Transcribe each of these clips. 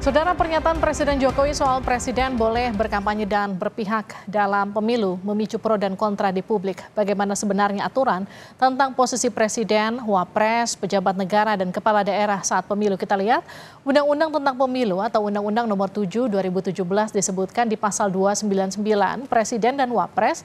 Saudara, pernyataan Presiden Jokowi soal presiden boleh berkampanye dan berpihak dalam pemilu memicu pro dan kontra di publik. Bagaimana sebenarnya aturan tentang posisi presiden, wapres, pejabat negara, dan kepala daerah saat pemilu? Kita lihat Undang-Undang tentang Pemilu atau Undang-Undang Nomor 7 2017 disebutkan di pasal 299 presiden dan wapres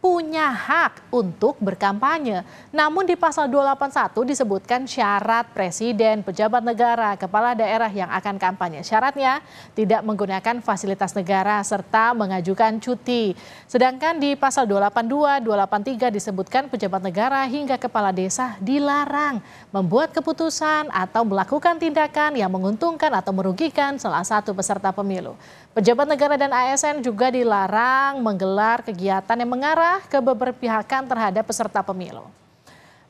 punya hak untuk berkampanye. Namun di pasal 281 disebutkan syarat presiden, pejabat negara, kepala daerah yang akan kampanye. Syaratnya tidak menggunakan fasilitas negara serta mengajukan cuti. Sedangkan di pasal 282, 283 disebutkan pejabat negara hingga kepala desa dilarang membuat keputusan atau melakukan tindakan yang menguntungkan atau merugikan salah satu peserta pemilu. Pejabat negara dan ASN juga dilarang menggelar kegiatan yang mengarah ke keberpihakan terhadap peserta pemilu.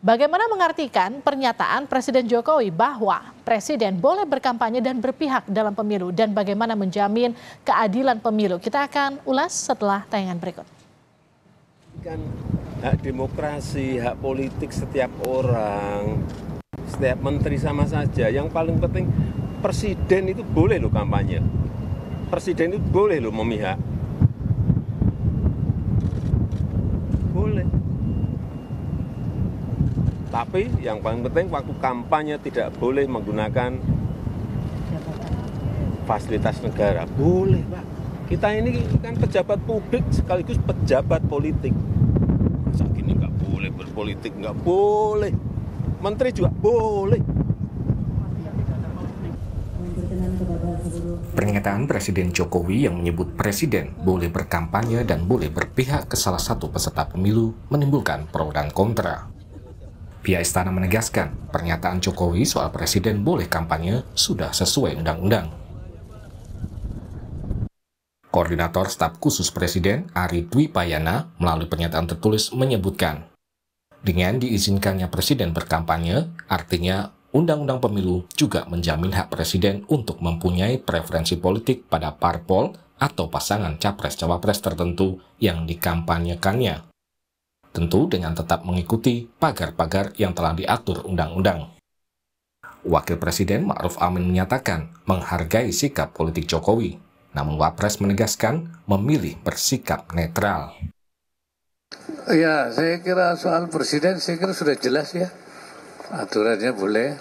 Bagaimana mengartikan pernyataan Presiden Jokowi bahwa presiden boleh berkampanye dan berpihak dalam pemilu dan bagaimana menjamin keadilan pemilu? Kita akan ulas setelah tayangan berikut. Kan hak demokrasi, hak politik setiap orang, setiap menteri sama saja. Yang paling penting presiden itu boleh loh kampanye. Presiden itu boleh loh memihak. Boleh. Tapi yang paling penting waktu kampanye tidak boleh menggunakan fasilitas negara. Boleh, Pak. Kita ini kan pejabat publik sekaligus pejabat politik. Masa gini nggak boleh berpolitik, nggak boleh. Menteri juga boleh. Pernyataan Presiden Jokowi yang menyebut presiden boleh berkampanye dan boleh berpihak ke salah satu peserta pemilu menimbulkan pro dan kontra. Pihak istana menegaskan pernyataan Jokowi soal presiden boleh kampanye sudah sesuai undang-undang. Koordinator Staf Khusus Presiden Ari Dwipayana melalui pernyataan tertulis menyebutkan, dengan diizinkannya presiden berkampanye, artinya Undang-Undang Pemilu juga menjamin hak presiden untuk mempunyai preferensi politik pada parpol atau pasangan capres-cawapres tertentu yang dikampanyekannya. Tentu dengan tetap mengikuti pagar-pagar yang telah diatur undang-undang. Wakil Presiden Ma'ruf Amin menyatakan menghargai sikap politik Jokowi, namun Wapres menegaskan memilih bersikap netral. Ya, saya kira soal presiden saya kira sudah jelas ya. Aturannya boleh,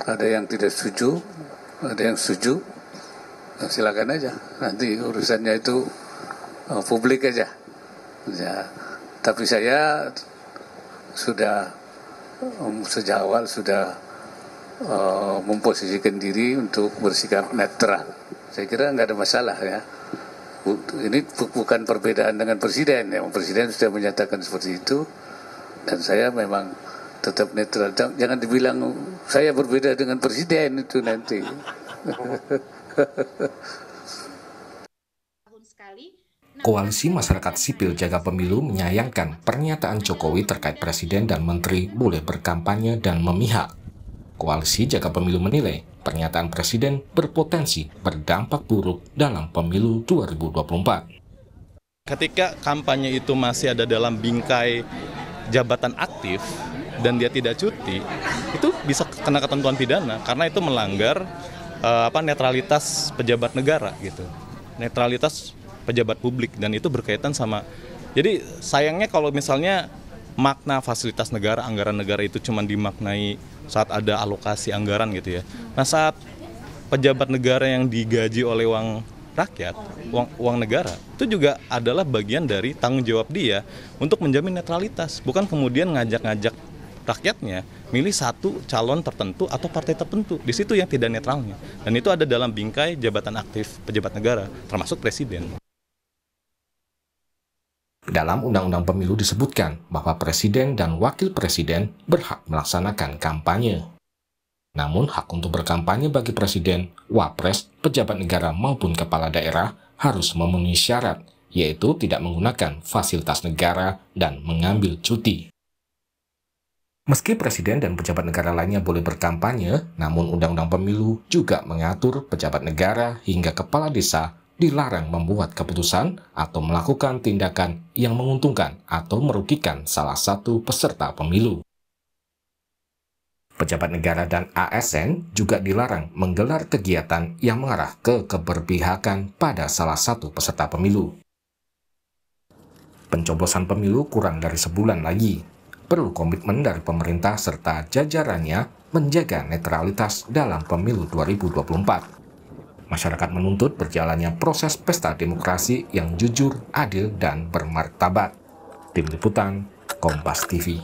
ada yang tidak setuju, ada yang setuju, nah, silakan aja. Nanti urusannya itu publik aja. Ya, tapi saya sudah sejak awal sudah memposisikan diri untuk bersikap netral. Saya kira nggak ada masalah ya. Ini bukan perbedaan dengan presiden. Ya. Presiden sudah menyatakan seperti itu, dan saya memang tetap netral. Jangan dibilang saya berbeda dengan presiden itu nanti. Koalisi Masyarakat Sipil Jaga Pemilu menyayangkan pernyataan Jokowi terkait presiden dan menteri boleh berkampanye dan memihak. Koalisi Jaga Pemilu menilai pernyataan presiden berpotensi berdampak buruk dalam pemilu 2024. Ketika kampanye itu masih ada dalam bingkai jabatan aktif dan dia tidak cuti, itu bisa kena ketentuan pidana karena itu melanggar netralitas pejabat negara gitu. Netralitas pejabat publik, dan itu berkaitan sama. Jadi sayangnya kalau misalnya makna fasilitas negara, anggaran negara itu cuma dimaknai saat ada alokasi anggaran gitu ya. Nah, saat pejabat negara yang digaji oleh uang rakyat, uang negara, itu juga adalah bagian dari tanggung jawab dia untuk menjamin netralitas, bukan kemudian ngajak-ngajak rakyatnya milih satu calon tertentu atau partai tertentu. Di situ yang tidak netralnya, dan itu ada dalam bingkai jabatan aktif pejabat negara, termasuk presiden. Dalam Undang-Undang Pemilu disebutkan bahwa presiden dan wakil presiden berhak melaksanakan kampanye. Namun hak untuk berkampanye bagi presiden, wapres, pejabat negara maupun kepala daerah harus memenuhi syarat, yaitu tidak menggunakan fasilitas negara dan mengambil cuti. Meski presiden dan pejabat negara lainnya boleh berkampanye, namun Undang-Undang Pemilu juga mengatur pejabat negara hingga kepala desa dilarang membuat keputusan atau melakukan tindakan yang menguntungkan atau merugikan salah satu peserta pemilu. Pejabat negara dan ASN juga dilarang menggelar kegiatan yang mengarah ke keberpihakan pada salah satu peserta pemilu. Pencoblosan pemilu kurang dari sebulan lagi. Perlu komitmen dari pemerintah serta jajarannya menjaga netralitas dalam pemilu 2024. Masyarakat menuntut berjalannya proses pesta demokrasi yang jujur, adil, dan bermartabat. Tim Liputan, Kompas TV.